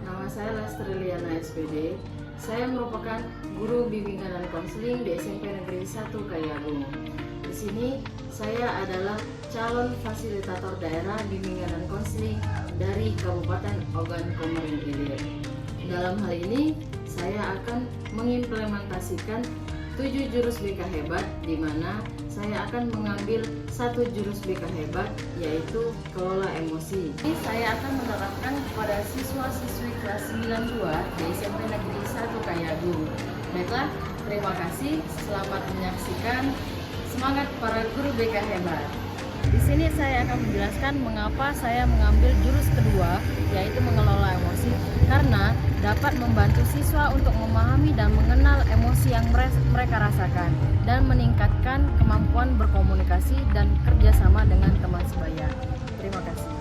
Nama saya Lestri Liana SPD. Saya merupakan guru bimbingan dan konseling di SMP Negeri 1 Kayagung. Di sini saya adalah calon fasilitator daerah bimbingan dan konseling dari Kabupaten Ogan Komering Ilir. Dalam hal ini, saya akan mengimplementasikan 7 jurus BK hebat, di mana saya akan mengambil 1 jurus BK hebat, yaitu kelola emosi. Ini saya akan menerapkan kepada siswa-siswi kelas 92 di SMP Negeri 1 Kayagung. Baiklah, terima kasih. Selamat menyaksikan. Semangat para guru BK hebat. Di sini saya akan menjelaskan mengapa saya mengambil jurus kedua, yaitu mengelola emosi, karena dapat membantu siswa untuk memahami dan mengenal emosi yang mereka rasakan dan meningkatkan kemampuan berkomunikasi dan kerjasama dengan teman sebaya. Terima kasih.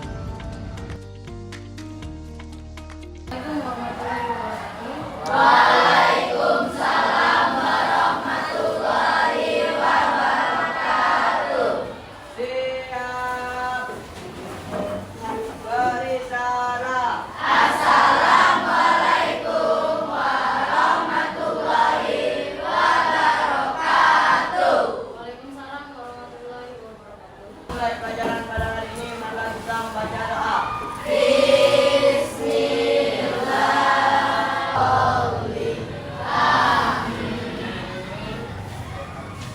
Assalamualaikum warahmatullahi wabarakatuh. Waalaikumsalam warahmatullahi wabarakatuh. Siap. Berbicara. Assalamualaikum warahmatullahi wabarakatuh. Waalaikumsalam warahmatullahi wabarakatuh. Mulai pelajaran pada hari ini, maka kita membaca doa.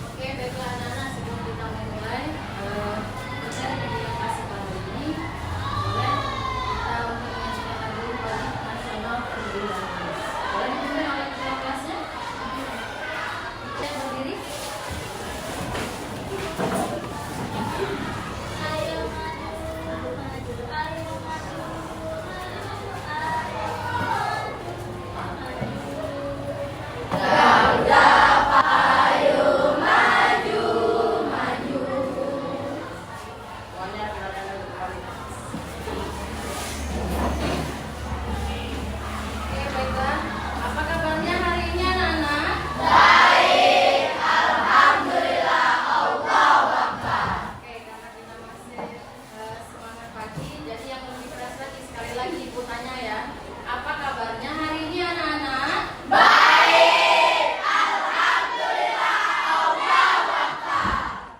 Oke, baiklah anak-anak, sebelum kita memulai materi yang kasih pada hari ini, boleh kita untuk menyaksikan dulu Hari Nasional Terlebih Dahulu. Boleh dipimpin oleh ketua kelasnya? Oke, berdiri. Semuanya silakan duduk kembali. Oke, baiklah. Apa kabarnya hari ini anak-anak? Oke, karena kita masih semangat pagi, jadi yang lebih keras lagi, sekali lagi ibu tanya ya, apa kabarnya hari ini anak-anak?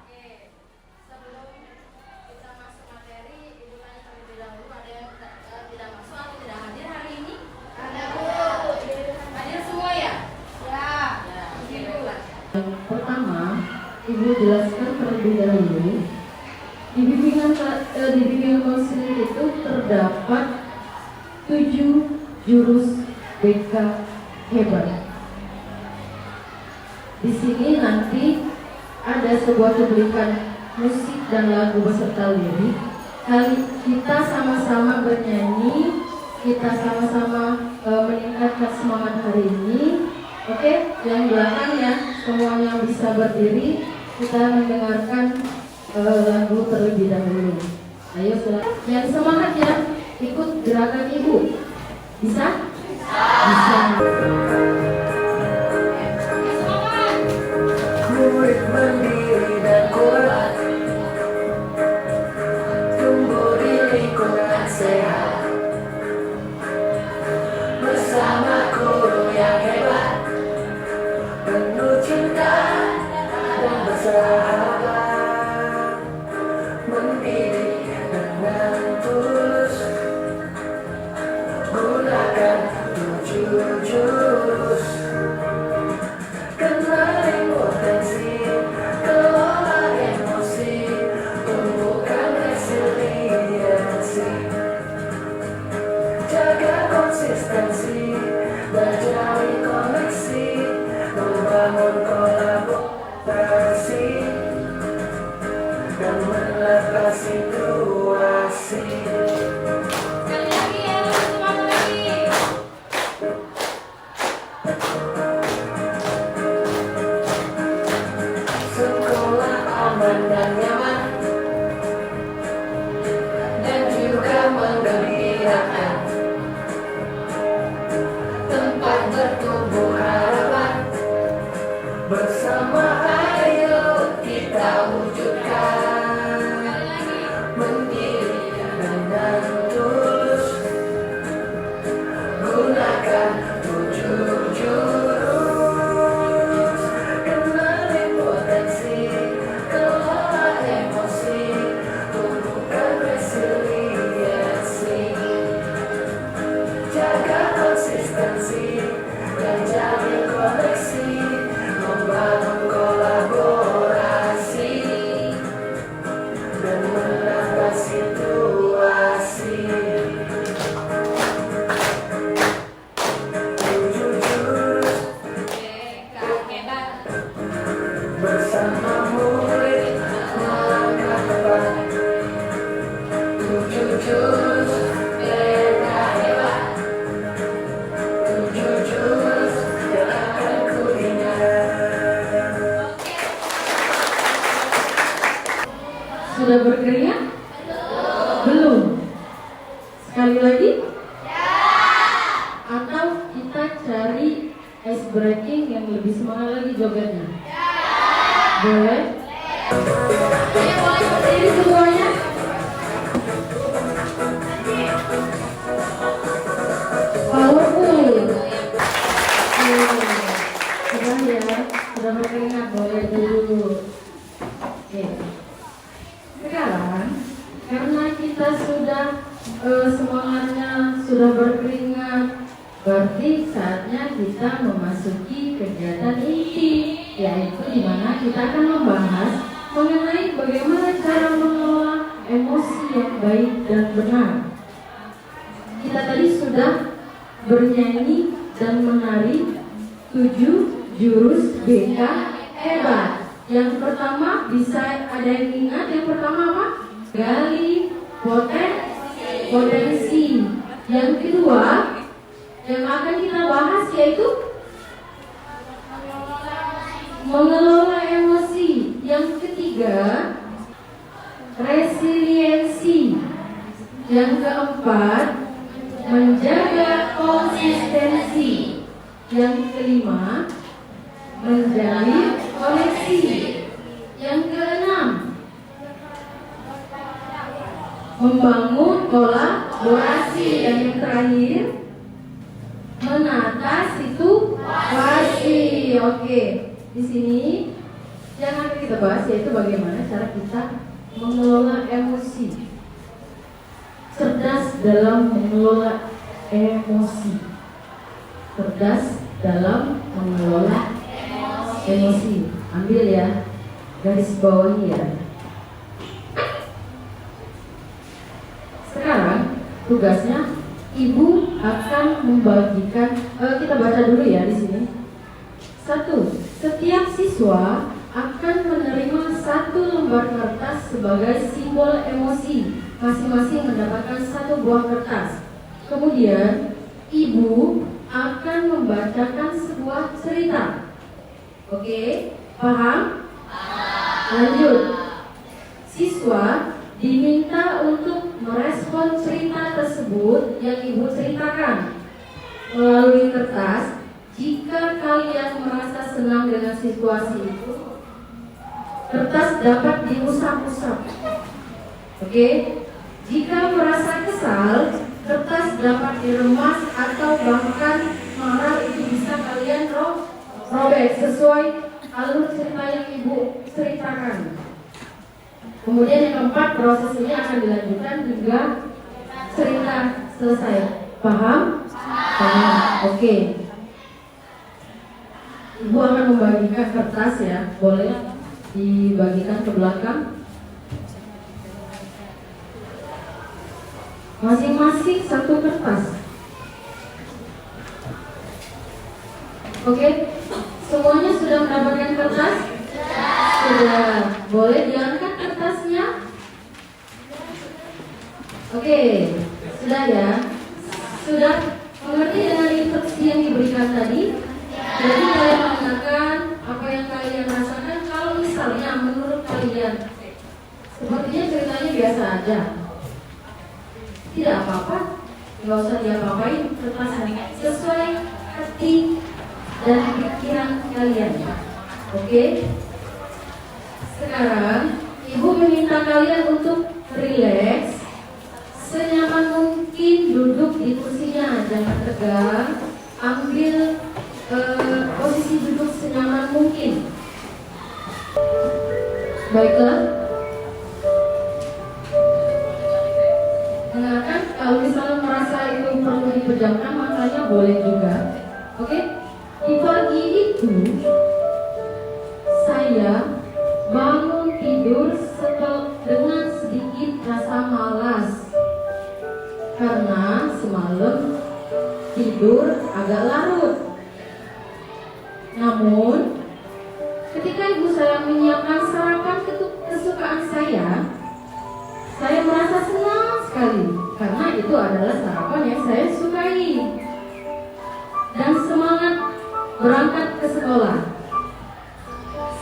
Oke, sebelum kita masuk materi, ibu tanya terlebih dahulu, ada yang tidak masuk atau tidak hadir hari ini? Ada, Bu. Hadir semua ya? Ya. Ya, oke, baiklah. Yang pertama, ibu jelaskan terlebih dahulu. Di bimbingan konseling itu terdapat 7 jurus BK hebat. Di sini nanti ada sebuah cuplikan musik dan lagu beserta lirik. Kita sama-sama bernyanyi, kita sama-sama meningkatkan semangat hari ini. Oke, yang belakang ya, semuanya bisa berdiri. Kita mendengarkan lagu terlebih dahulu. Ayo silakan. Yang semangat ya, ikut gerakan ibu. Bisa? Bisa. Kuat mandiri dan kuat, tumbuh di lingkungan sehat, bersama guru yang hebat, penuh cinta dan bersahabat, mendidik dengan tulus, gunakan 7 jurus. Kenali potensi, kelola emosi, tumbuhkan resiliensi, jaga konsistensi, berjalin koneksi, membangun kolaborasi, dan melepas situasi. Sekali lagi ya, semangat lagi. Sekolah aman dan nyaman, dan juga menggembirakan. kerjakan 7 jurus. Kenali potensi, kelola emosi, tumbuhkan resiliensi. Jaga konsistensi dan jamin koneksi, membangun kolaborasi dan menambah situasi. 7 jurus bersama murid melangkah depan. 7 jurus BK hebat. 7 jurus yang akan ku ingat. Sudah berkeringat? Belum? Sekali lagi? Atau kita cari ice breaking yang lebih semangat lagi jogetnya? Boleh? Ayo mulai berdiri semuanya. Powerful. Sudah ya, sudah berkeringat, boleh dulu. Oke. Sekarang karena kita sudah semangatnya sudah berkeringat, berarti saatnya kita memasuki kegiatan inti, yaitu di mana kita akan membahas mengenai bagaimana cara mengelola emosi yang baik dan benar. Kita tadi sudah bernyanyi dan menari 7 jurus BK hebat. Yang pertama bisa ada yang ingat? Yang pertama apa? Gali potensi. Yang kedua yang akan kita bahas yaitu mengelola emosi. Yang ketiga resiliensi. Yang keempat menjaga konsistensi. Yang kelima menjalin koneksi. Yang keenam membangun kolaborasi. Dan yang terakhir menata situasi. Oke, di sini yang akan kita bahas yaitu bagaimana cara kita mengelola emosi. Cerdas dalam mengelola emosi. Cerdas dalam mengelola emosi. Ambil ya, garis bawahi ya. Sekarang tugasnya ibu akan membagikan. Kita baca dulu ya di sini. 1. Setiap siswa akan menerima 1 lembar kertas sebagai simbol emosi. Masing-masing mendapatkan 1 buah kertas. Kemudian ibu akan membacakan sebuah cerita. Oke, paham? Lanjut. Siswa diminta untuk merespon cerita tersebut yang ibu ceritakan melalui kertas. Jika kalian merasa senang dengan situasi itu, kertas dapat diusap-usap. Oke? Jika merasa kesal, kertas dapat diremas atau bahkan marah itu bisa kalian robek sesuai alur cerita yang ibu ceritakan. Kemudian yang keempat, proses ini akan dilanjutkan hingga cerita selesai. Paham? Paham. Oke. Ibu akan membagikan kertas ya, boleh dibagikan ke belakang. Masing-masing 1 kertas. Oke, semuanya sudah mendapatkan kertas? Sudah. Boleh diangkat kertasnya? Oke, sudah ya. Sudah mengerti dengan instruksi yang diberikan tadi? Jadi kalian mengatakan apa yang kalian rasakan. Kalau misalnya menurut kalian sepertinya ceritanya biasa aja, tidak apa-apa, nggak usah diapa-apain, kertasnya sesuai hati dan pikiran kalian. Oke? Sekarang ibu meminta kalian untuk rileks, senyaman mungkin duduk di kursinya, jangan tegang. ambil posisi duduk senyaman mungkin. Baiklah. Dengarkan, kalau misalnya merasa itu perlu dipejamkan, makanya boleh juga. Oke? Di pagi itu saya bangun tidur dengan sedikit rasa malas karena semalam tidur agak larut. Namun ketika ibu saya menyiapkan sarapan kesukaan saya merasa senang sekali karena itu adalah sarapan yang saya sukai dan semangat berangkat ke sekolah.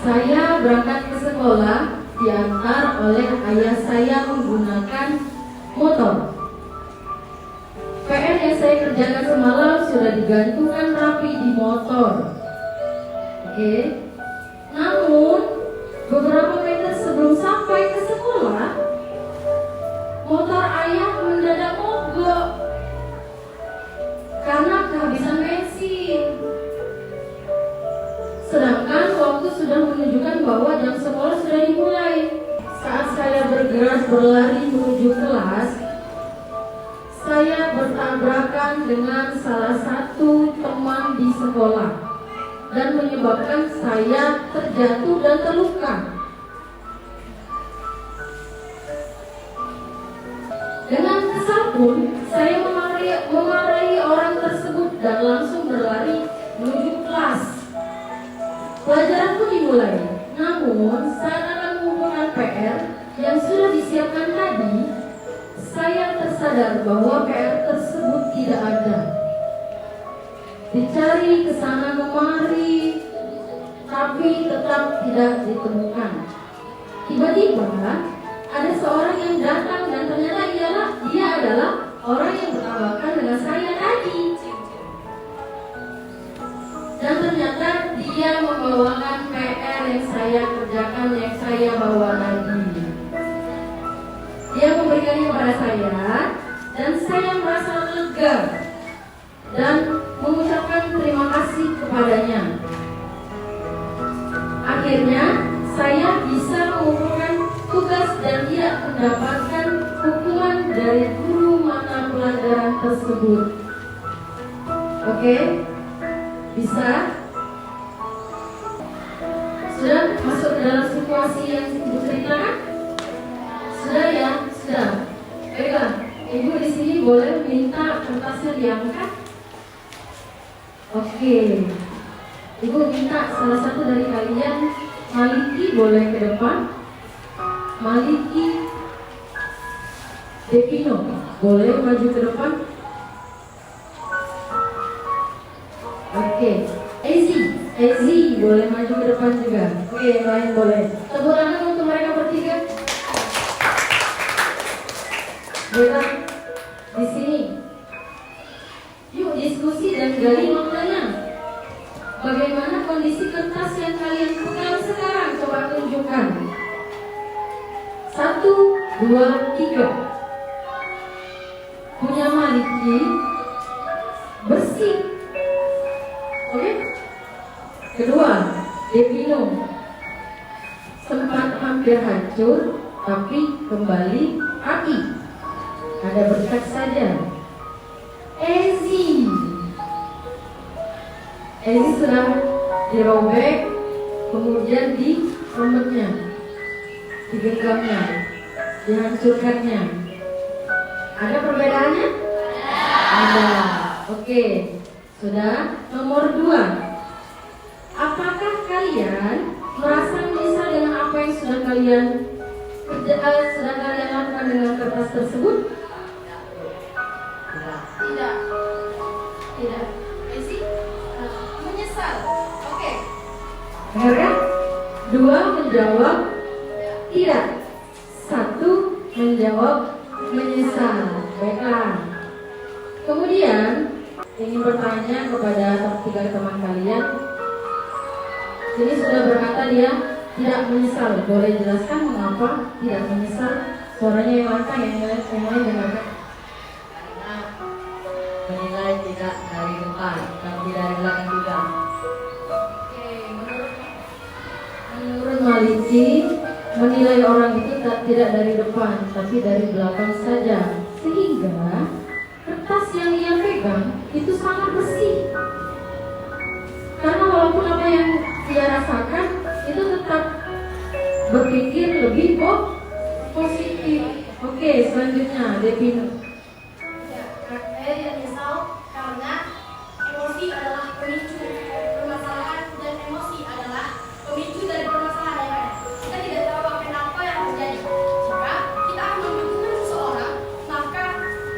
Saya berangkat ke sekolah diantar oleh ayah saya menggunakan motor. PR yang saya kerjakan semalam sudah digantungkan rapi di motor. Oke. Namun beberapa meter sebelum sampai ke sekolah, motor ayah mendadak mogok karena kehabisan bensin. Sedangkan waktu sudah menunjukkan bahwa jam sekolah sudah dimulai. Saat saya bergerak berlari menuju kelas, saya bertabrakan dengan salah satu teman di sekolah dan menyebabkan saya terjatuh dan terluka. Dengan kesal pun, saya memarahi orang tersebut dan langsung berlari menuju kelas. Pelajaran pun dimulai. Namun, saat akan mengumpulkan PR yang sudah disiapkan tadi, saya tersadar bahwa PR tersebut tidak ada. Dicari ke sana kemari, tapi tetap tidak ditemukan. Tiba-tiba ada seorang yang datang dan ternyata dia adalah orang yang bertabrakan dengan saya tadi. Dan ternyata dia membawakan PR yang saya kerjakan, yang saya bawa tadi. Dia memberikannya kepada saya dan saya merasa lega dan mengucapkan terima kasih kepadanya. Akhirnya saya bisa mengumpulkan tugas dan tidak mendapatkan hukuman dari guru mata pelajaran tersebut. Oke? Bisa? Sudah masuk ke dalam situasi yang ibu ceritakan? Sudah ya? Sudah. Baiklah, ibu di sini boleh minta kertasnya diangkat. Oke. Ibu minta salah satu dari kalian, Maliki boleh ke depan. Maliki Devino boleh maju ke depan. Oke. Ezi boleh maju ke depan juga. Oke, yang lain boleh. Tepuk tangan untuk mereka bertiga. Baiklah, di sini. Yuk diskusi dan gali maknanya. Bagaimana kondisi kertas yang kalian pegang sekarang? Coba tunjukkan. 1, 2, 3. Punya Maliki bersih. Oke? Kedua, Devino sempat hampir hancur, tapi kembali rapi. Ada berkat saja. Ezi sudah dirobek, kemudian diremetnya, digenggamnya, dihancurkannya. Ada perbedaannya? Ada. Oke. Sudah. Nomor 2. Apakah kalian merasa menyesal dengan apa yang sudah kalian lakukan dengan kertas tersebut? Tidak. Esi? Menyesal. Oke. Dengarkan? 2 menjawab tidak. 1 menjawab menyesal. Baiklah. Kemudian ingin bertanya kepada tiga teman kalian. Ini sudah berkata dia tidak menyesal. Boleh jelaskan mengapa tidak menyesal? Suaranya yang lantang, yang lain dengarkan. Karena menilai mulai tidak dari depan, tapi dari belakang juga. Oke, menurut Maliki, menilai orang itu tidak dari depan, tapi dari belakang saja. Sehingga kertas yang ia pegang itu sangat bersih. Karena walaupun apa yang dia rasakan itu tetap berpikir lebih positif. Oke, selanjutnya Devino. Ya, saya tidak menyesal karena emosi adalah pemicu permasalahan dan emosi adalah pemicu dari permasalahan yang ada. Kita tidak tahu apa yang terjadi. Jika kita akan membutuhkan seseorang, maka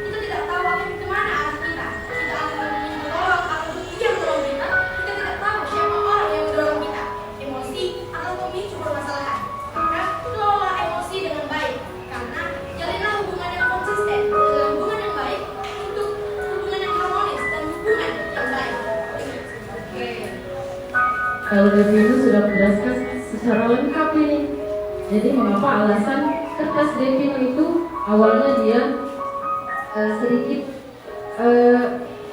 kita tidak tahu akan kemana arah kita. Kita akan menolong atau dia menolong kita. Kita tidak tahu siapa orang yang mendorong kita. Emosi adalah pemicu permasalahan. Maka kelola emosi dengan baik. Karena jalinlah hubungan yang konsisten dengan hubungan yang baik untuk hubungan yang harmonis dan hubungan yang baik. Oke. Kalau Devino sudah menjelaskan secara lengkap ini. Jadi mengapa alasan kertas Devino itu awalnya dia sedikit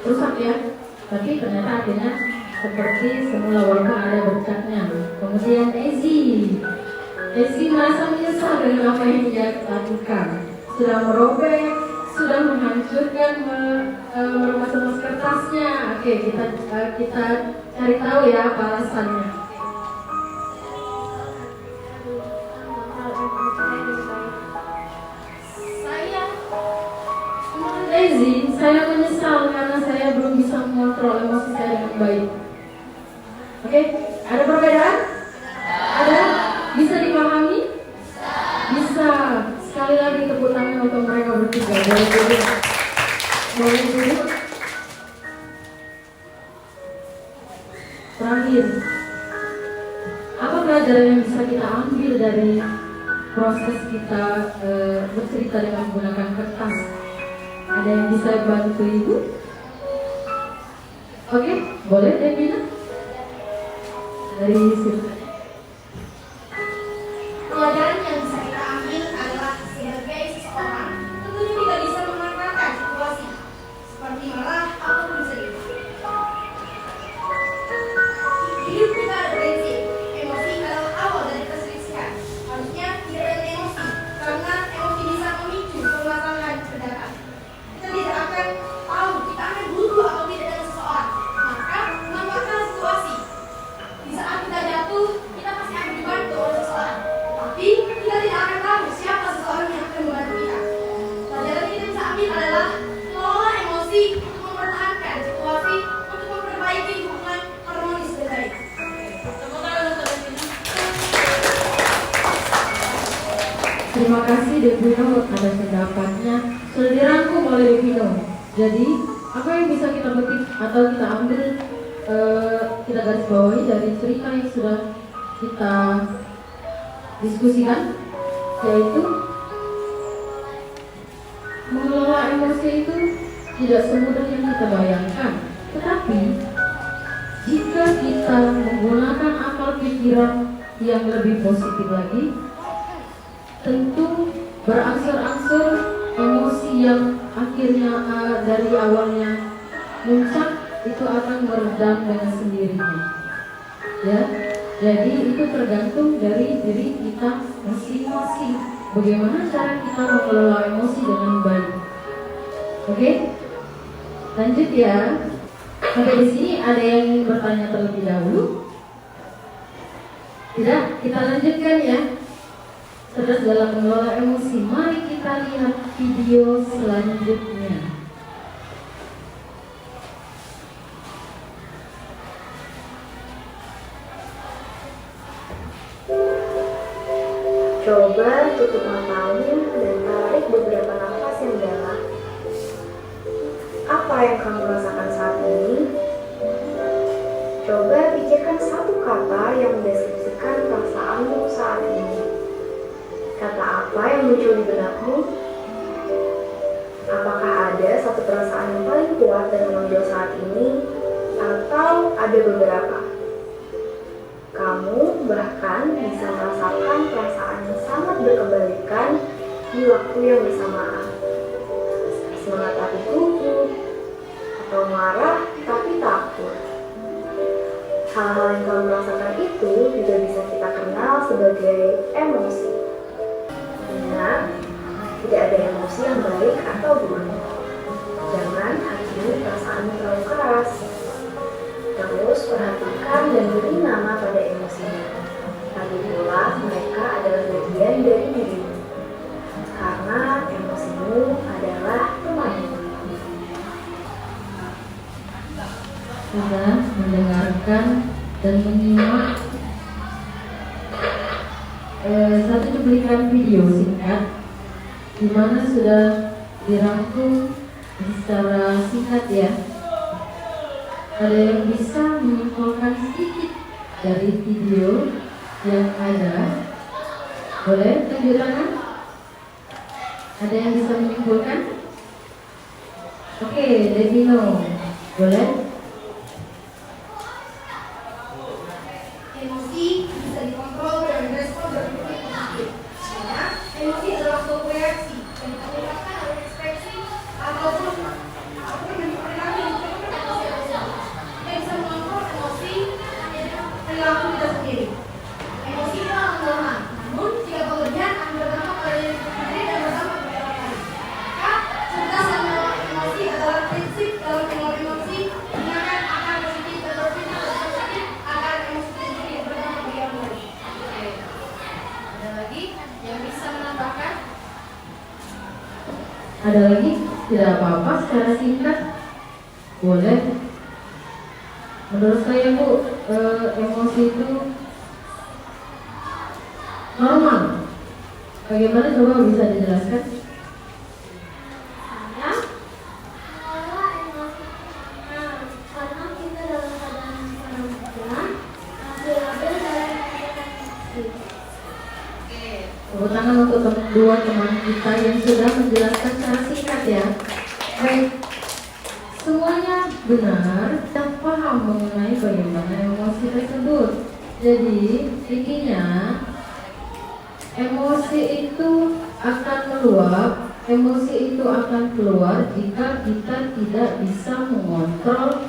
rusak ya, tapi ternyata akhirnya seperti semula walaupun ada bercaknya. Kemudian Ezi merasa menyesal dengan apa yang dia lakukan. Sudah merobek, sudah menghancurkan, meremas-remas kertasnya. Oke, kita cari tahu ya apa alasannya. Saya menyesal karena saya belum bisa mengontrol emosi saya dengan baik. Oke, ada perbedaan? Ada? Bisa dipahami? Bisa. Sekali lagi tepuk tangan untuk mereka bertiga. Boleh duduk. Terakhir, apa pelajaran yang bisa kita ambil dari proses kita bercerita dengan menggunakan kertas? Ada yang bisa bantu ibu? Oke, boleh Devina? Dari situ. Pelajaran yang bisa kita ambil adalah sebagai seseorang tentunya tidak bisa memanfaatkan situasi seperti marah ataupun sedih. Hidup kita ada prinsip, emosi adalah awal dari perselisihan. Harusnya tidak ada emosi, karena emosi bisa memicu permasalahan berdapat. Kita tidak akan tahu kita akan butuh atau tidak dengan seseorang. Maka manfaatkan situasi. Di saat kita jatuh, kita pasti akan dibantu oleh seseorang. Tapi kita tidak akan tahu siapa seseorang yang akan membantu kita. Pelajaran yang kita bisa ambil adalah mengelola emosi untuk mempertahankan situasi untuk memperbaiki hubungan harmonis dan baik. Tepuk tangan untuk Devina. Terima kasih Devino atas pendapatnya. Sudah dirangkum oleh Devino. Jadi apa yang bisa kita petik atau kita ambil, kita garis bawahi dari cerita yang sudah kita diskusikan, yaitu mengelola emosi itu tidak semudah yang kita bayangkan. Tetapi jika kita menggunakan akal pikiran yang lebih positif lagi, tentu berangsur-angsur emosi yang akhirnya dari awalnya muncak itu akan meredam dengan sendirinya. Ya, jadi itu tergantung dari diri kita masing-masing. Bagaimana cara kita mengelola emosi dengan baik. Oke, lanjut ya. Sampai di sini ada yang ingin bertanya terlebih dahulu? Tidak, kita lanjutkan ya. Cerdas dalam mengelola emosi. Mari kita lihat video selanjutnya. Coba tutup matamu dan tarik beberapa nafas yang dalam. Apa yang kamu rasakan saat ini? Coba pikirkan satu kata yang mendeskripsikan perasaanmu saat ini. Kata apa yang muncul di benakmu? Apakah ada satu perasaan yang paling kuat dan menonjol saat ini? Atau ada beberapa? Kamu bahkan bisa merasakan perasaan yang sangat berkebalikan di waktu yang bersamaan. Semangat hati kuku, atau marah tapi takut. Hal-hal yang kamu rasakan itu juga bisa kita kenal sebagai emosi. Ingat, tidak ada emosi yang baik atau buruk. Jangan hakimi perasaanmu terlalu keras. Terus perhatikan dan beri nama pada emosinya. Lagi pula mereka adalah bagian dari dirimu. Karena emosimu adalah temanmu. Sudah mendengarkan dan menyimak satu cuplikan video singkat di mana sudah dirangkum secara singkat ya. Ada yang bisa menyimpulkan sedikit dari video yang ada? Boleh tunjuk tangan? Ada yang bisa menyimpulkan? Oke, Devino, boleh? Emosi bisa dikontrol dan respon berpikir positif. Karena emosi adalah suatu reaksi yang dilakukan oleh ekspresi ataupun bentuk perilaku yang dilakukan oleh manusia. Kita bisa mengontrol emosi perilaku kita sendiri. Emosi itu akan normal, namun jika berlebihan akan berdampak pada diri kita sendiri dan berdampak pada orang lain. Maka cerdas dan mengelola emosi adalah prinsip dalam mengelola emosi. Gunakan akal positif dan berpikir positif agar emosi kita sendiri berdampak bagi orang lain. Oke. Ada lagi yang bisa menambahkan? Ada lagi? Tidak apa-apa secara singkat. Boleh. Menurut saya Bu, emosi itu normal. Bagaimana coba bisa dijelaskan? Saya mengelola emosi karena kita dalam keadaan manusia masih ada dalam keadaan emosi. Tepuk tangan untuk dua teman kita yang sudah menjelaskan secara singkat ya. Baik, semuanya benar dan paham mengenai bagaimana emosi tersebut. Jadi intinya emosi itu akan meluap, emosi itu akan keluar jika kita tidak bisa mengontrol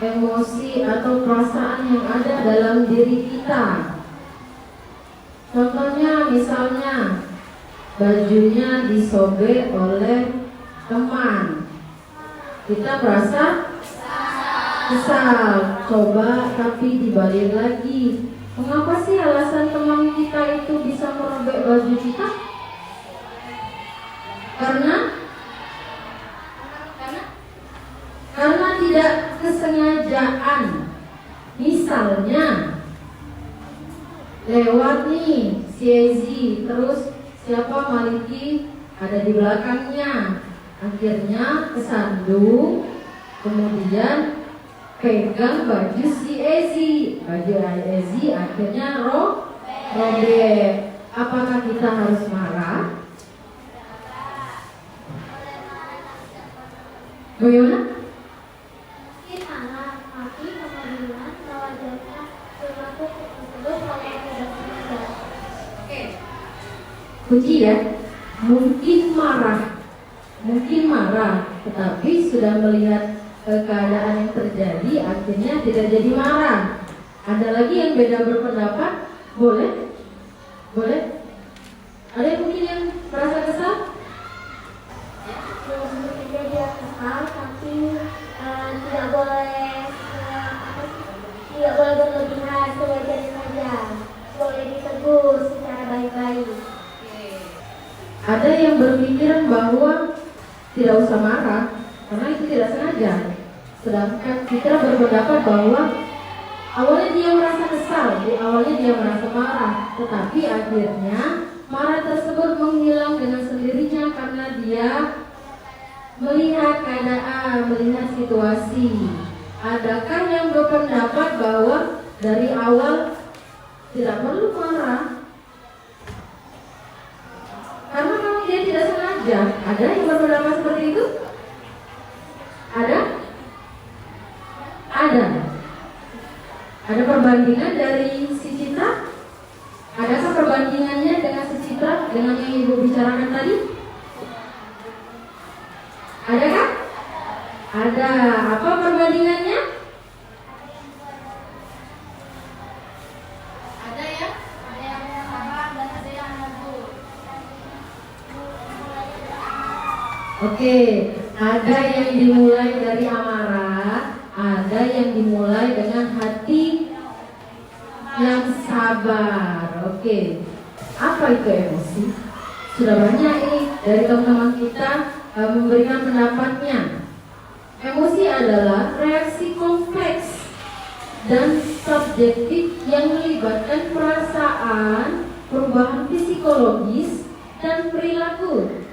emosi atau perasaan yang ada dalam diri kita. Contohnya misalnya bajunya disobek oleh teman, kita merasa kesal, coba tapi dibalik lagi. Mengapa sih alasan teman kita itu bisa merobek baju kita? Karena tidak kesengajaan. Misalnya lewat nih si Ezi, terus siapa Maliki ada di belakangnya, akhirnya kesandung, kemudian pegang baju si Ezi, akhirnya robek. Apakah kita harus marah? Bagaimana? Kita marah, tapi kemudian mewajarkan perilaku tersebut oleh tidak sengaja. Oke. Kunci ya, mungkin marah, tetapi sudah melihat keadaan yang terjadi, akhirnya tidak jadi marah. Ada lagi yang beda berpendapat? Boleh? Ada yang mungkin yang merasa kesal? Mungkin dia kesal, tapi tidak boleh berlebihan, sewajarnya saja. Boleh ditegur secara baik-baik. Ada yang berpikiran bahwa tidak usah marah karena itu tidak sengaja. Sedangkan kita berpendapat bahwa awalnya dia merasa kesal, awalnya dia merasa marah, tetapi akhirnya marah tersebut menghilang dengan sendirinya karena dia melihat keadaan, melihat situasi. Adakah yang berpendapat bahwa dari awal tidak perlu marah? Karena memang dia tidak sengaja. Ada yang berpendapat seperti itu? Ada? Ada perbandingan dari si Citra? Adakah perbandingannya dengan si Citra dengan yang Ibu bicarakan tadi? Adakah? Ada. Apa perbandingannya? Ada yang sabar dan ada yang ngantuk. Oke, ada yang dimulai dari amarah, ada yang dimulai dengan hati yang sabar. Oke, apa itu emosi? Sudah banyak ini dari teman-teman kita memberikan pendapatnya. Emosi adalah reaksi kompleks dan subjektif yang melibatkan perasaan, perubahan psikologis, dan perilaku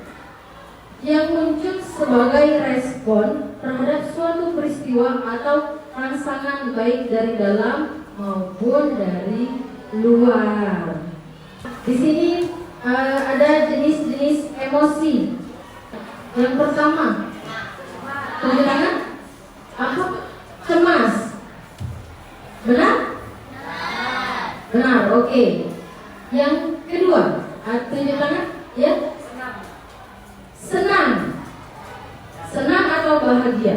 yang muncul sebagai respon terhadap suatu peristiwa atau rangsangan baik dari dalam maupun dari luar. Di sini ada jenis-jenis emosi. Yang pertama, tunjukkan apa? Cemas. Benar? Benar. Oke. Yang kedua, tunjukkan ya. Senang. Senang atau bahagia?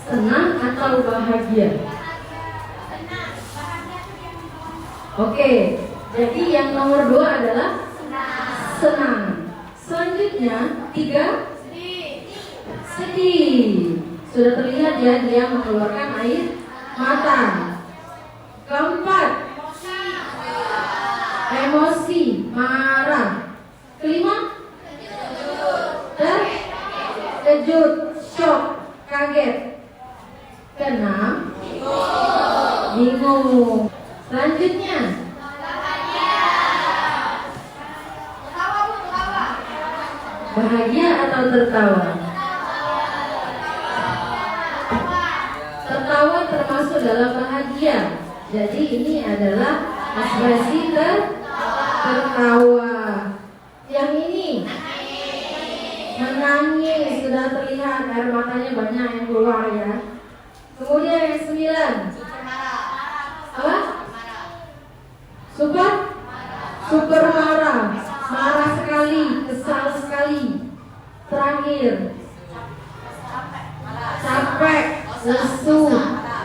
Senang atau bahagia? Oke. Jadi yang nomor 2 adalah senang. Selanjutnya 3, sedih. Sudah terlihat ya, dia mengeluarkan air mata. Keempat, emosi, marah. Kelima, terkejut, shock, kaget. Keenam, bingung. Selanjutnya, bahagia atau tertawa? Tertawa termasuk dalam bahagia. Jadi ini adalah ekspresi tertawa. Yang ini menangis, sudah terlihat air matanya banyak yang keluar ya. Kemudian yang 9, apa? Super marah. Marah sekali, kesal sekali. Terakhir, capek, lesu,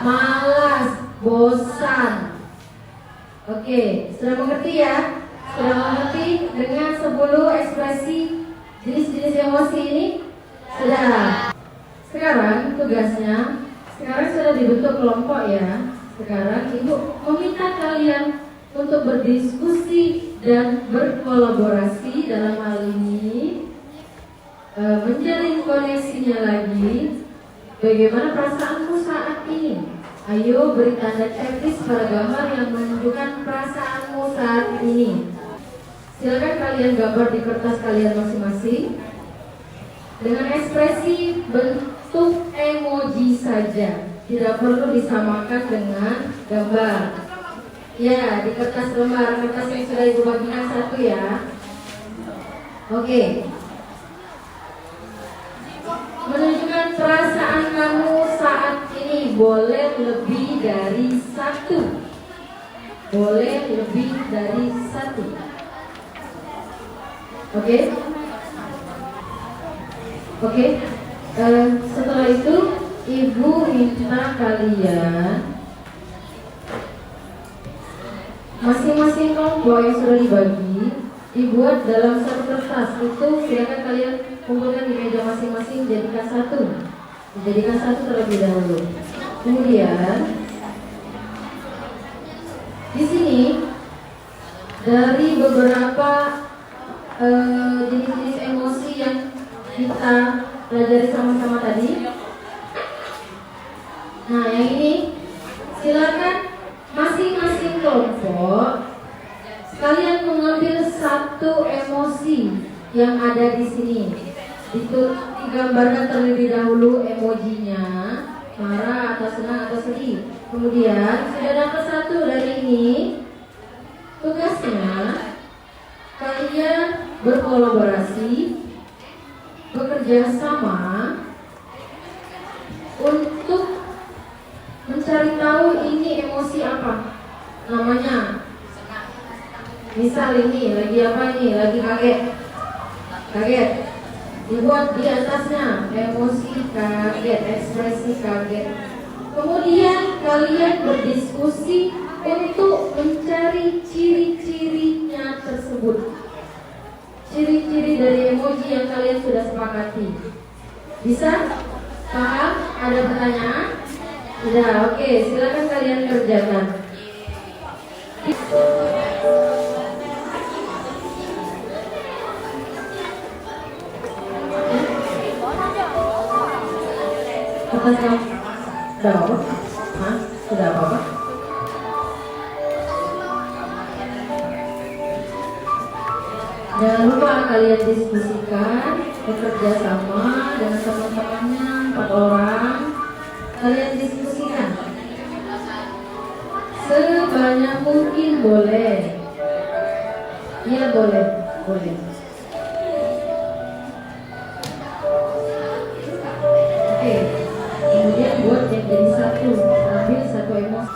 malas, bosan. Oke, sudah mengerti ya? Sudah mengerti dengan 10 ekspresi jenis-jenis emosi ini? Sudah. Sekarang tugasnya, sekarang sudah dibentuk kelompok ya. Sekarang Ibu meminta kalian untuk berdiskusi dan berkolaborasi dalam hal ini, menjalin koneksinya lagi. Bagaimana perasaanmu saat ini? Ayo beri tanda checklist pada gambar yang menunjukkan perasaanmu saat ini. Silakan kalian gambar di kertas kalian masing-masing dengan ekspresi bentuk emoji saja, tidak perlu disamakan dengan gambar. Ya, di kertas lembar kertas yang sudah Ibu bagikan 1 ya. Oke. Menunjukkan perasaan kamu saat ini, boleh lebih dari 1. Boleh lebih dari 1. Oke. Oke. Setelah itu Ibu minta kalian masing-masing kelompok yang sudah dibagi dibuat dalam 1 kertas. Itu silakan kalian kumpulkan di meja masing-masing, jadikan 1. Dijadikan 1 terlebih dahulu. Kemudian di sini dari beberapa jenis-jenis emosi yang kita pelajari sama-sama tadi. Nah, yang ini silakan masing-masing kelompok kalian mengambil 1 emosi yang ada di sini. Itu digambarkan terlebih dahulu emojinya, marah atau senang atau sedih. Kemudian sudah dapat 1 dari ini, tugasnya kalian berkolaborasi, bekerja sama untuk mencari tahu ini emosi apa namanya. Misal ini lagi apa, ini lagi kaget. dibuat di atasnya emosi kaget, ekspresi kaget. Kemudian kalian berdiskusi untuk mencari ciri-cirinya tersebut. Ciri-ciri dari emoji yang kalian sudah sepakati. Bisa? Paham? Ada pertanyaan? Sudah, oke, silakan kalian kerjakan. Sudah apa? Hah? Sudah apa-apa? Jangan lupa kalian diskusikan, bekerja sama dengan teman-temannya 4 orang. Kalian diskusikan sebanyak mungkin, boleh. Iya boleh. Oke. Kemudian buat yang jadi satu, ambil satu emosi.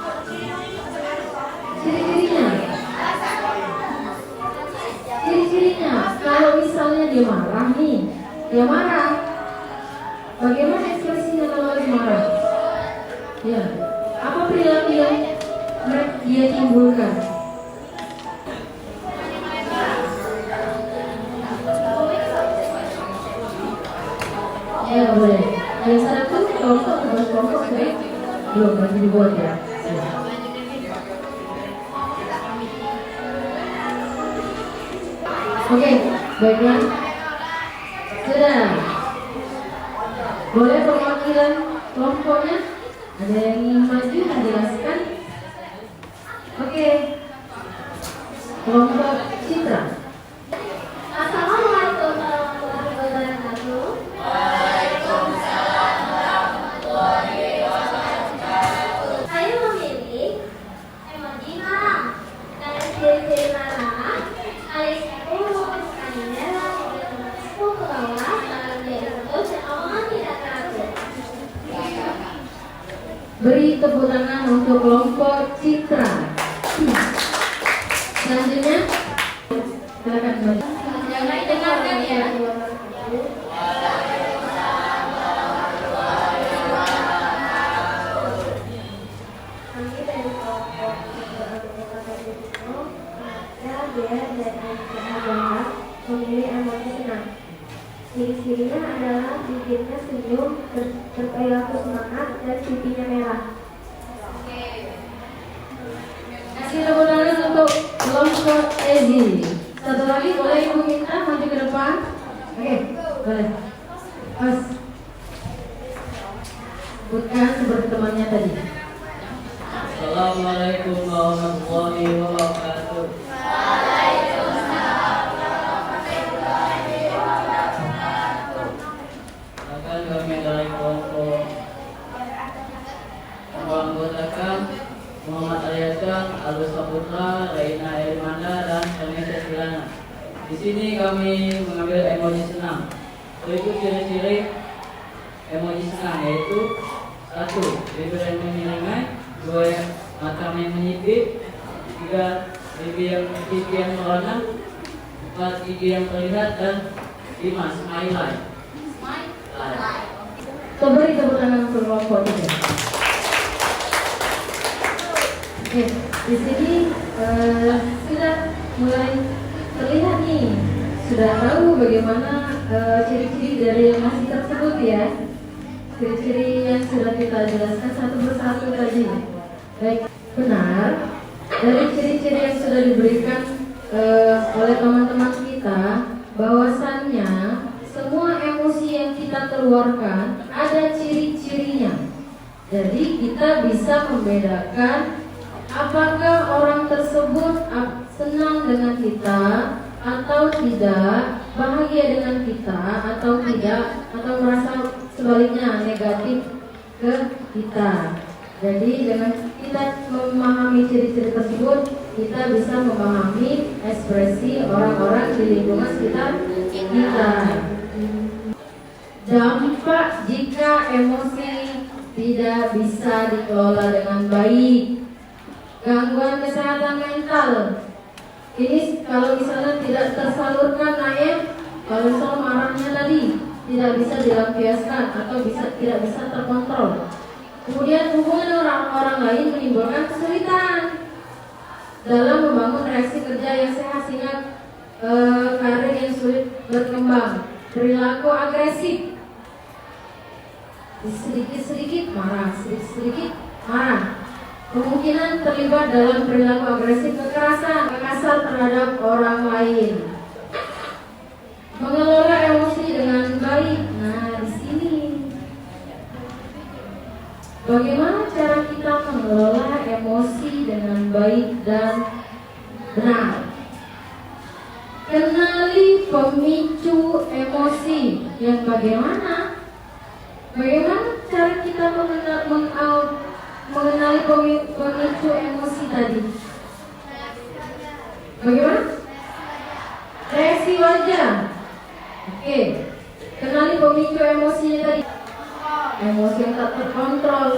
Ciri-cirinya, kalau misalnya dia marah nih, dia marah. Bagaimana ekspresinya kalau lagi marah? Ya, apa perilaku yang dia timbulkan? Ya boleh. Yang satu kelompok belum lagi dibuat ya. Oke, baiklah. Sudah. Boleh perwakilan kelompoknya? Ada yang ingin maju menjelaskan? Oke. Kelompok Citra. Assalamualaikum warahmatullahi wabarakatuh. Saya memilih emoji marah. Dan ciri-ciri marah, alis itu memutuskannya itu ke bawah, dalam dia terus dan omongan tidak teratur. Beri tepuk tangan untuk kelompok Citra. Selanjutnya, silakan maju. Jangan dengarkan ya. Kami dari kelompok dia dan sahabat memilih emosi senang. Ciri-cirinya adalah bibirnya senyum, berperilaku semangat, dan pipinya merah. Kasih tepuk tangan untuk kelompok Ezi. Satu lagi boleh ibu minta maju ke depan. Oke, boleh. Pas. Bukan seperti temannya tadi. Assalamualaikum warahmatullahi wabarakatuh. Akan kami dari kelompok menganggotakan Muhammad Aryatan, Alus Saputra, Raina Irmanda, dan Vanessa Silana. Di sini kami mengambil emoji senang. Berikut ciri-ciri emoji senang, yaitu 1. Bibir yang menyelingai, 2. Mata yang menyipit, 3. Pipi yang merona, 4. Gigi yang terlihat, dan 5. Smile. Beri tepuk tangan untuk kelompok ini. Oke, di sini sudah mulai terlihat nih, sudah tahu bagaimana ciri-ciri dari emosi tersebut ya. Ciri-ciri yang sudah kita jelaskan satu persatu tadi. Baik, benar. Dari ciri-ciri yang sudah diberikan oleh teman-teman kita, bahwasannya semua emosi yang kita keluarkan ada ciri-cirinya. Jadi kita bisa membedakan apakah orang tersebut senang dengan kita atau tidak, bahagia dengan kita atau tidak, atau merasa sebaliknya negatif ke kita. Jadi dengan kita memahami ciri-ciri tersebut, kita bisa memahami ekspresi orang-orang di lingkungan sekitar kita. Dampak jika emosi tidak bisa dikelola dengan baik. Gangguan kesehatan mental. Ini kalau misalnya tidak tersalurkan, kalau soal marahnya tadi, tidak bisa dilampiaskan atau tidak bisa terkontrol. Kemudian hubungan orang lain menimbulkan kesulitan dalam membangun reaksi kerja yang sehat sehingga karir yang sulit berkembang. Perilaku agresif, sedikit-sedikit marah, sedikit-sedikit marah. Kemungkinan terlibat dalam perilaku agresif, kekerasan, kasar terhadap orang lain. Mengelola emosi dengan baik. Nah, di sini bagaimana cara kita mengelola emosi dengan baik dan benar? Kenali pemicu emosi yang bagaimana? Bagaimana cara kita mengenali pemicu emosi tadi? Bagaimana? Reaksi wajah. Oke. Kenali pemicu emosinya tadi. Emosi yang tak terkontrol.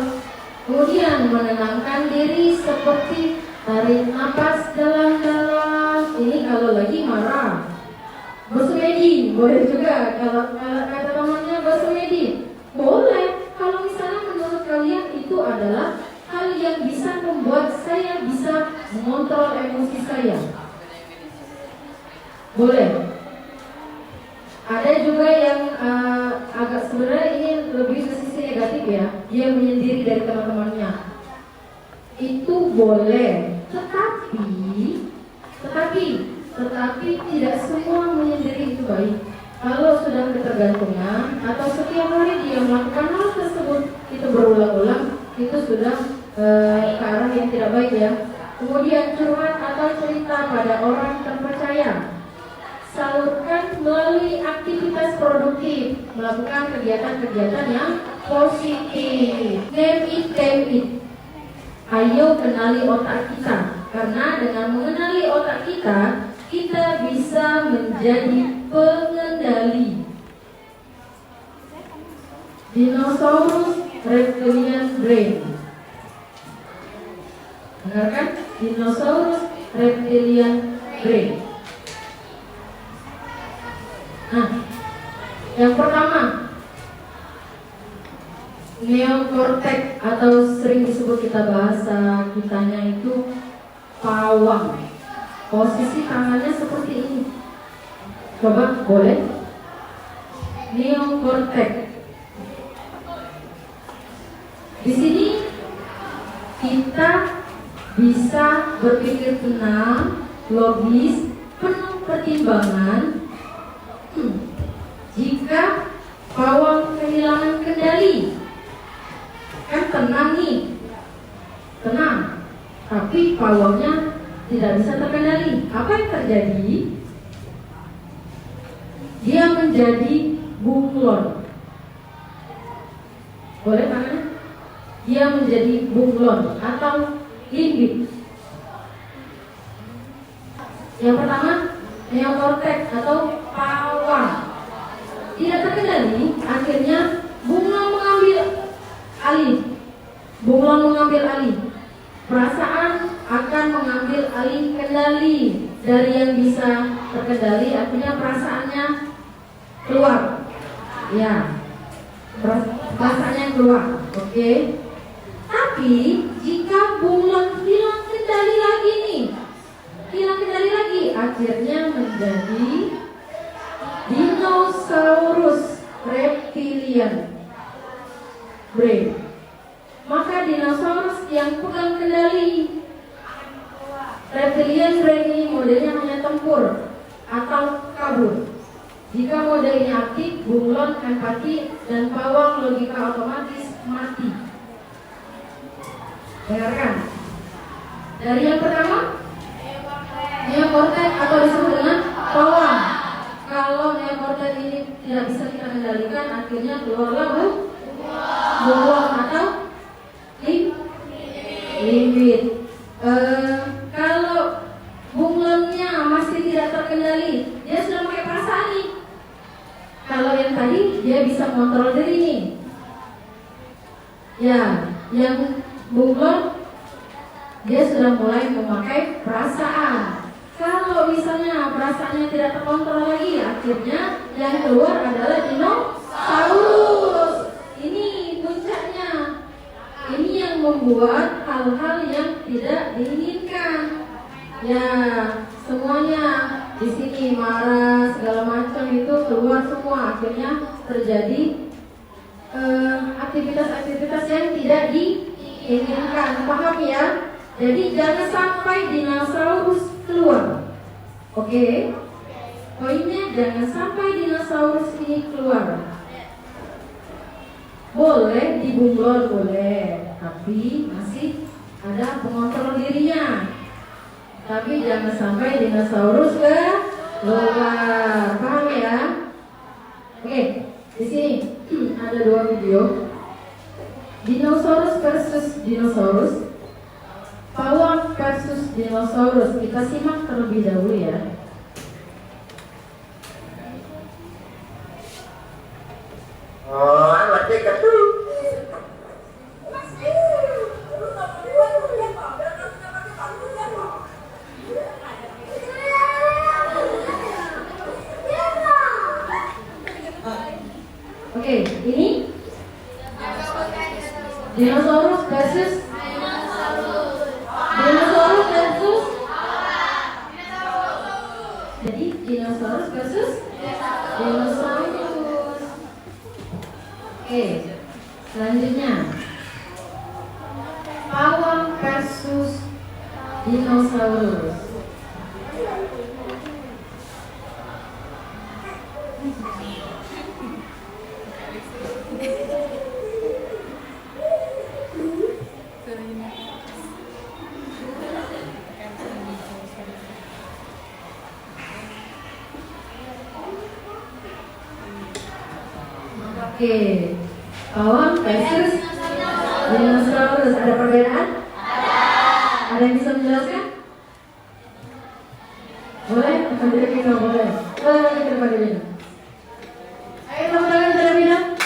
Kemudian menenangkan diri seperti tarik napas dalam-dalam. Ini kalau lagi marah. Bersemedi, boleh juga. Kalau kata temannya bersemedi, boleh. Kalau misalnya menurut kalian itu adalah hal yang bisa membuat saya bisa mengontrol emosi saya, boleh. Ada juga yang agak sebenarnya ini lebih ke sisi negatif ya, dia menyendiri dari teman-temannya. Itu boleh, tetapi tidak semua menyendiri itu baik. Kalau sudah ketergantungan atau setiap hari dia melakukan hal tersebut itu berulang-ulang, itu sudah ke arah yang tidak baik ya. Kemudian curhat atau cerita pada orang terpercaya. Salurkan melalui aktivitas produktif, melakukan kegiatan-kegiatan yang positif. Name it, claim it. Ayo kenali otak kita, karena dengan mengenali otak kita, kita bisa menjadi pengendali. Dinosaurus reptilian brain. Benar kan? Dinosaurus reptilian brain. Nah, yang pertama, neokortex atau sering disebut kita bahasa kitanya itu pawang. Posisi tangannya seperti ini. Coba, boleh? Neokortex. Di sini kita bisa berpikir tenang, logis, penuh pertimbangan. Jika pawang kehilangan kendali, kan tenang nih, tenang, tapi pawangnya tidak bisa terkendali. Apa yang terjadi? Dia menjadi bunglon. Boleh tangannya? Dia menjadi bunglon atau limbit. Yang pertama, neokortex atau pawang tidak terkendali, akhirnya bunglon mengambil alih. Bunglon mengambil alih. Perasaan akan mengambil alih kendali dari yang bisa terkendali, akhirnya perasaannya keluar. Ya, perasaannya keluar. Oke. Tapi jika bunglon hilang kendali lagi nih, akhirnya menjadi dinosaurus reptilian brain. Maka dinosaurus yang pegang kendali. Reptilian brain ini modelnya hanya tempur atau kabur. Jika mode ini aktif, bunglon empati dan pawang logika otomatis mati. Dengarkan. Dari yang pertama, neokortex atau disebut dengan pawang. Kalau neokortex ini tidak bisa kita kendalikan, akhirnya keluarlah bunglon atau limbit. Kalau bunglonnya masih tidak terkendali, dia sudah pakai perasaan nih. Kalau yang tadi dia bisa mengontrol diri nih. Ya, yang bunglon dia sudah mulai memakai perasaan. Kalau misalnya perasaannya tidak terkontrol lagi, akhirnya yang keluar adalah dinosaurus. Saurus. Ini puncaknya. Ini yang membuat hal-hal yang tidak diinginkan. Ya, semuanya di sini marah segala macam itu keluar semua, akhirnya terjadi aktivitas-aktivitas yang tidak diinginkan. Paham ya? Jadi jangan sampai dinosaurus keluar. Oke? Poinnya jangan sampai dinosaurus ini keluar. Boleh dibunggol, boleh, tapi masih ada pengontrol dirinya. Tapi jangan sampai dinosaurus keluar. Paham ya? Oke, di sini ada 2 video. Dinosaurus versus dinosaurus. Pawang versus dinosaurus. Kita simak terlebih dahulu ya. Oke, ini dinosaurus versus dinosaurus versus. Jadi dinosaurus versus dinosaurus. Oke, selanjutnya pawang versus dinosaurus. Oke, pawang versus dinosaurus. Ada perbedaan? Ada yang bisa menjelaskan? Boleh? Akan kita boleh. Boleh kita boleh. Ayo tepuk tangan terlebih dahulu.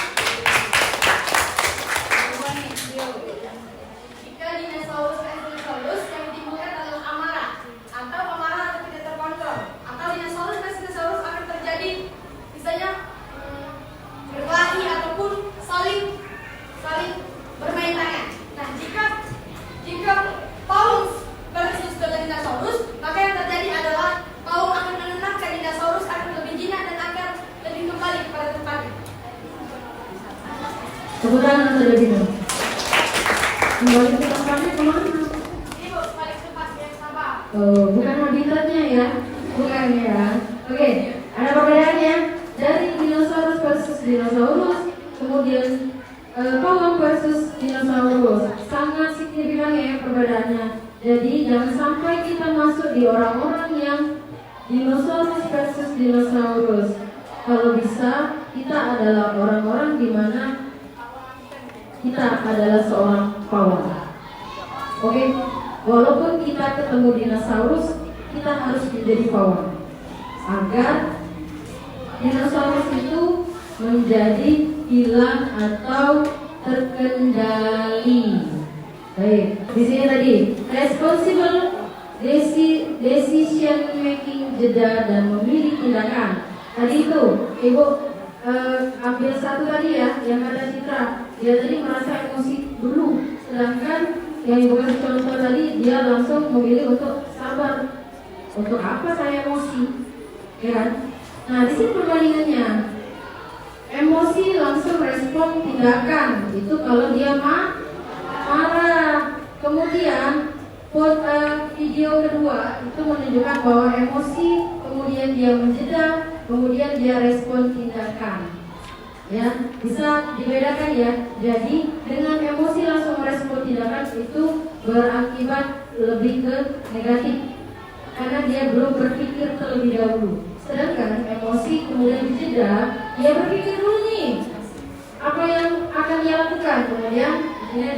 Jika dinosaurus dinosaurus yang ditimbulkan adalah amarah atau amarah yang tidak terkontrol, atau dinosaurus dinosaurus akan terjadi misalnya berkelahi ataupun saling bermain tangan. Nah, jika pawang versus dengan dinosaurus, maka yang terjadi adalah pawang akan menenangkan dinosaurus akan lebih jinak dan akan lebih kembali kepada tempatnya. Tepuk tangan terlebih dahulu. Kembali ke tempatnya kemana? Ibu, balik tempat yang sabar. Oh, bukan habitatnya ya, bukan ya. Oke, ada perbedaannya dari dinosaurus versus dinosaurus, kemudian pawang versus dinosaurus. Sangat signifikan ya perbedaannya. Jadi jangan sampai kita masuk di orang-orang yang dinosaurus versus dinosaurus. Kalau bisa kita adalah orang-orang di mana kita adalah seorang pawang. Oke, walaupun kita ketemu dinosaurus, kita harus menjadi pawang agar dinosaurus itu menjadi hilang atau terkendali. Baik, di sini tadi responsible decision making, jeda dan memilih tindakan. Tadi itu Ibu ambil satu tadi ya, yang kata Citra. Dia tadi merasa emosi dulu, sedangkan yang Ibu kasih contoh tadi dia langsung memilih untuk sabar. Untuk apa saya emosi? Ya kan? Nah, di sini perbandingannya. Emosi langsung respon tindakan. Itu kalau dia marah. Kemudian video kedua itu menunjukkan bahwa emosi, kemudian dia menjeda, kemudian dia respon tindakan. Ya, bisa dibedakan ya. Jadi dengan emosi langsung merespon tindakan itu berakibat lebih ke negatif karena dia belum berpikir terlebih dahulu. Sedangkan emosi kemudian dijeda, dia berpikir dulu nih apa yang akan dia lakukan, kemudian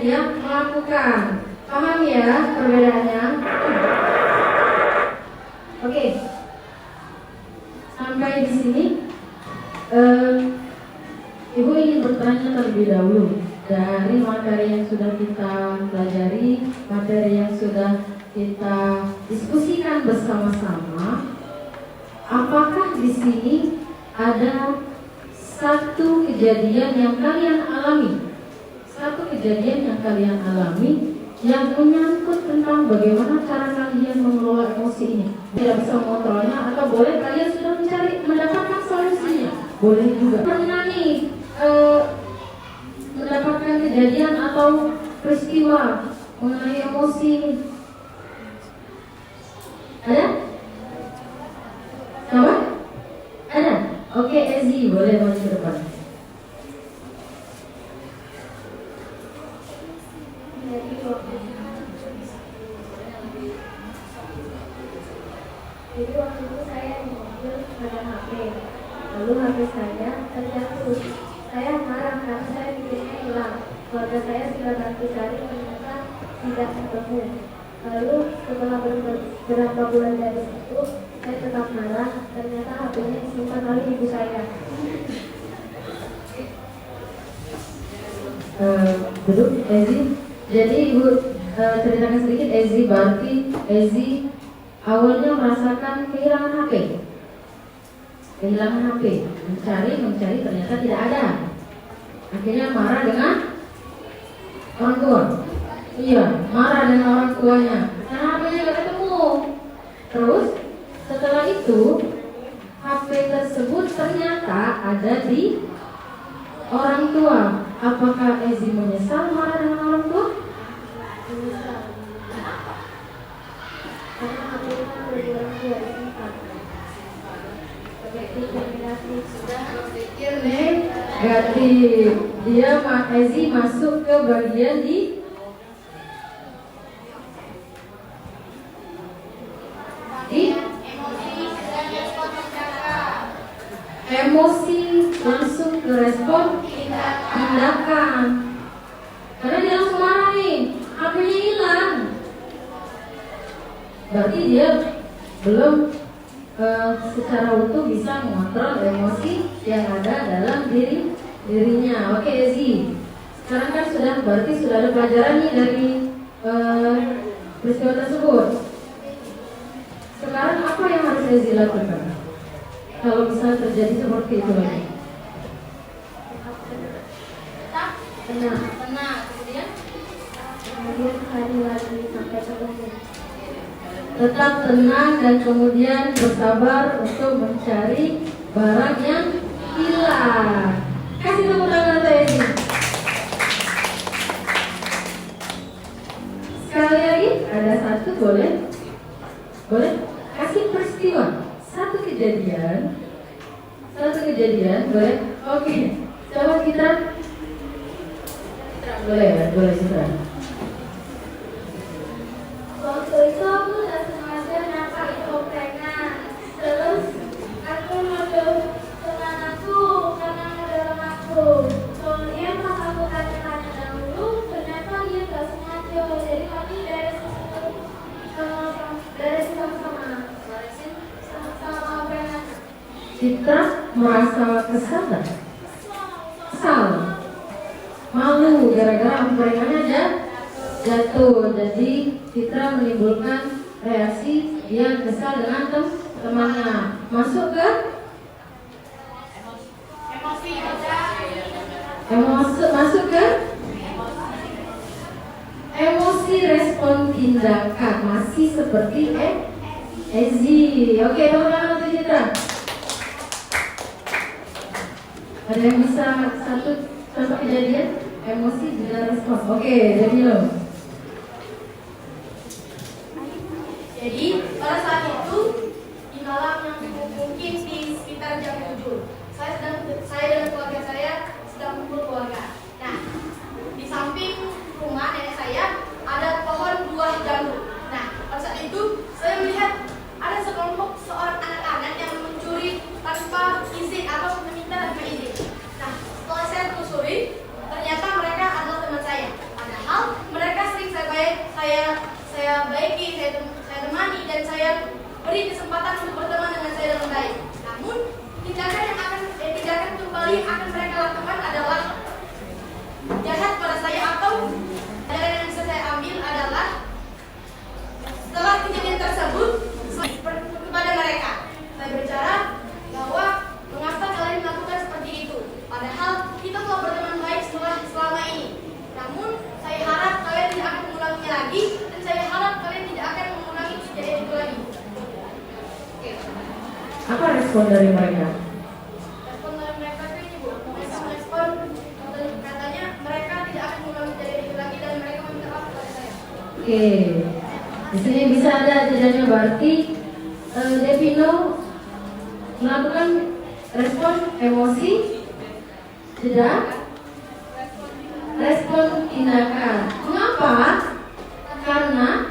dia melakukan. Paham ya perbedaannya? Oke. Sampai di sini Ibu ingin bertanya terlebih dahulu dari materi yang sudah kita pelajari, materi yang sudah kita diskusikan bersama-sama. Apakah di sini ada satu kejadian yang kalian alami. Satu kejadian yang kalian alami yang menyangkut tentang bagaimana cara kalian mengelola emosi ini. Tidak bisa mengontrolnya, atau boleh kalian sudah mendapatkan solusinya. Boleh juga. Pernah nih mendapatkan kejadian atau peristiwa mengenai emosi. Ada? Apa? Ada? Oke, Ezi, boleh maju ke depan. Jadi waktu itu saya di mobil ada HP, lalu HP saya terjatuh. Saya marah karena saya pikirnya hilang. Keluarga saya sudah bantu cari, ternyata tidak ketemu. Lalu setelah beberapa bulan dari situ, saya tetap marah. Ternyata HP-nya disimpan oleh ibu saya. Duduk, Ezi. Jadi ibu ceritakan sedikit, Ezi. Berarti Ezi awalnya merasakan kehilangan HP. Kehilangan HP, mencari ternyata tidak ada. Akhirnya marah dengan orang tua. Iya, marah dengan orang tuanya. Karena HP-nya nggak ketemu. Terus setelah itu HP tersebut ternyata ada di orang tua. Apakah Ezi menyesal marah dengan orang tua? Menyesal. Karena HP-nya ada di orang tua disimpan. Determinasi sudah berpikir Berarti dia Ezi masuk ke bagian di emosi, langsung ke respon tindakan. Karena dia langsung marah nih, HP-nya hilang. Berarti dia belum secara utuh bisa mengontrol emosi yang ada dalam dirinya. Oke, Ezi. Sekarang kan berarti sudah ada pelajaran nih dari peristiwa tersebut. Sekarang apa yang harus Ezi lakukan kalau misalnya terjadi seperti itu lagi? Tenang. kemudian hari lagi sampai ketemu. Tetap tenang dan kemudian bersabar untuk mencari barang yang hilang. Kasih tepuk tangan untuk Ezi. Sekali lagi, ada satu boleh? Boleh? Kasih peristiwa, satu kejadian, boleh? Oke, coba kita boleh Citra. Waktu itu aku nggak sengaja nyapa topengnya. Terus aku nuduh teman aku karena ngedorong aku. Kemudian pas aku tanya-tanya dahulu, ternyata dia nggak sengaja. Jadi kami beresin sama-sama topengnya. Citra merasa kesal nggak? Kesal, malu gara-gara angkringannya jatuh. Jadi Citra menimbulkan reaksi dia kesal dengan temannya. Masuk ke masuk ke emosi respon tindakan, masih seperti Ezi. Oke, teman-teman untuk Citra. Ada yang bisa satu contoh kejadian emosi juga respon. Oke, Danilo. Jadi pada saat itu di malam yang mungkin di sekitar jam 7, saya dan keluarga saya sedang kumpul keluarga. Nah, di samping rumah nenek saya ada pohon buah jambu. Nah, pada saat itu saya melihat ada seorang anak-anak yang mencuri tanpa izin atau meminta tanpa izin. Nah, setelah saya telusuri, ternyata mereka adalah teman saya. Padahal mereka sering saya baiki, saya temani, dan saya beri kesempatan untuk berteman dengan saya dengan baik. Namun tindakan kembali yang akan mereka lakukan adalah jahat pada saya, atau pelajaran yang bisa saya ambil adalah setelah kejadian tersebut kepada mereka saya berbicara bahwa mengapa kalian melakukan seperti itu. respon dari mereka? Respon dari mereka itu ini Bu, mereka merespon katanya mereka tidak akan mengulangi kejadian itu lagi dan mereka meminta maaf kepada saya. Oke, di sini bisa ada jedanya, berarti Devino melakukan respon emosi, jeda, respon tindakan. Mengapa? Karena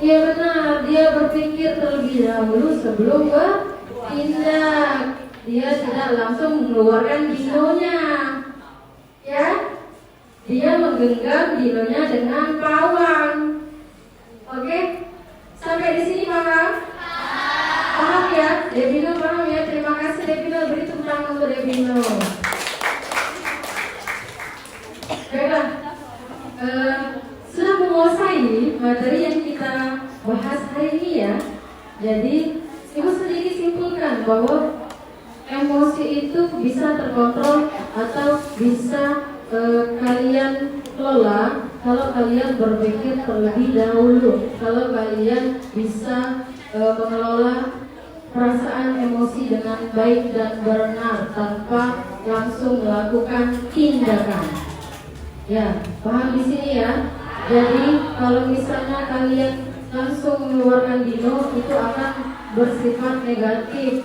iya benar, dia berpikir terlebih dahulu sebelum bertindak. Dia tidak langsung mengeluarkan dinonya, ya. Dia menggenggam dinonya dengan pawang. Oke, sampai di sini paham? Paham ya? Devino paham ya? Terima kasih Devino, beri tepuk tangan untuk Devino. Baiklah, sudah menguasai materi yang kita bahas hari ini ya. Jadi Ibu sedikit simpulkan bahwa emosi itu bisa terkontrol atau bisa kalian kelola kalau kalian berpikir terlebih dahulu. Kalau kalian bisa mengelola perasaan emosi dengan baik dan benar tanpa langsung melakukan tindakan. Ya, paham di sini ya. Jadi kalau misalnya kalian langsung mengeluarkan dino, itu akan bersifat negatif.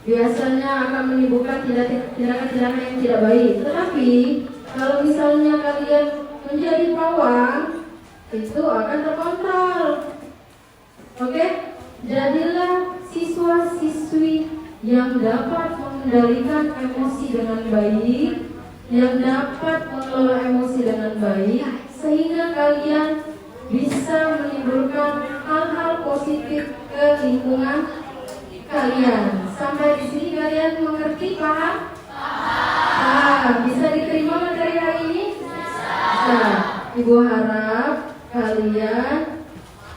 Biasanya akan menimbulkan tindakan-tindakan yang tidak baik. Tetapi kalau misalnya kalian menjadi pawang, itu akan terkontrol. Oke? Jadilah siswa-siswi yang dapat mengendalikan emosi dengan baik, yang dapat mengelola emosi dengan baik, sehingga kalian bisa menimbulkan hal-hal positif ke lingkungan kalian. Sampai di sini kalian mengerti, paham? Bisa diterima materi hari ini? Bisa. Ibu harap kalian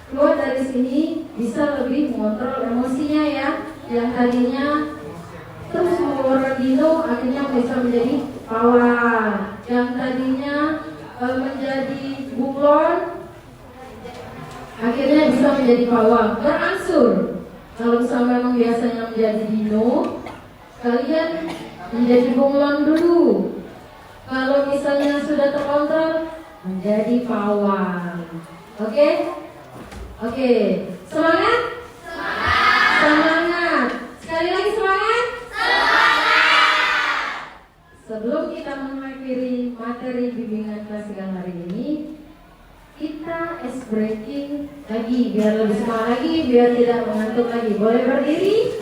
keluar dari sini bisa lebih mengontrol emosinya ya. Yang tadinya terus mengeluarkan dino, akhirnya bisa menjadi pawang. Yang tadinya menjadi bunglon, akhirnya bisa menjadi pawang. Berangsur. Kalau misalnya memang biasanya menjadi dino, kalian menjadi bunglon dulu. Kalau misalnya sudah terkontrol, menjadi pawang. Oke? Oke. Semangat? Semangat. Sekali lagi semangat? Sebelum kita mengakhiri materi bimbingan klasikal hari ini, kita ice breaking lagi biar lebih semangat lagi, biar tidak mengantuk lagi. Boleh berdiri?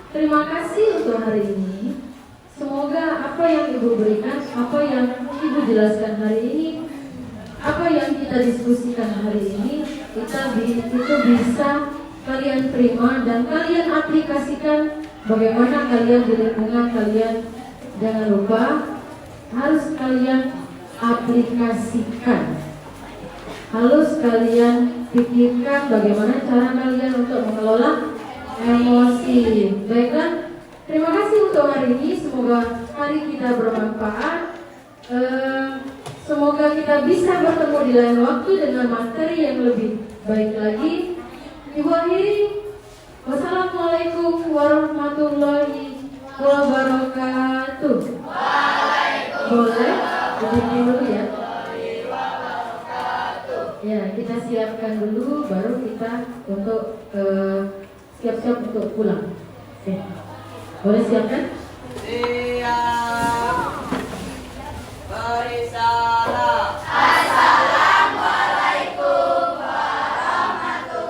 Terima kasih untuk hari ini. Semoga apa yang Ibu berikan, apa yang Ibu jelaskan hari ini, apa yang kita diskusikan hari ini, itu bisa kalian terima dan kalian aplikasikan. Bagaimana kalian di lingkungan kalian, jangan lupa harus kalian aplikasikan. Harus kalian pikirkan bagaimana cara kalian untuk mengelola emosi. Baiklah, terima kasih untuk hari ini. Semoga hari kita bermanfaat. Semoga kita bisa bertemu di lain waktu dengan materi yang lebih baik lagi. Ibu akhiri, wassalamualaikum warahmatullahi wabarakatuh. Boleh? Berdiri dulu ya. Ya, kita siapkan dulu, baru kita untuk siap-siap untuk pulang. Oke. Boleh siapkan? Siap. Beri salam. Assalamualaikum warahmatullahi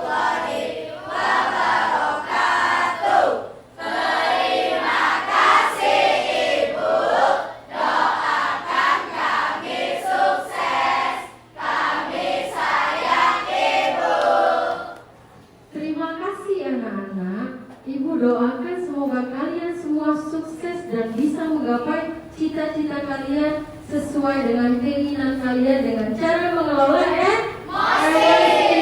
keinginan kalian sesuai dengan keinginan kalian dengan cara mengelola emosi.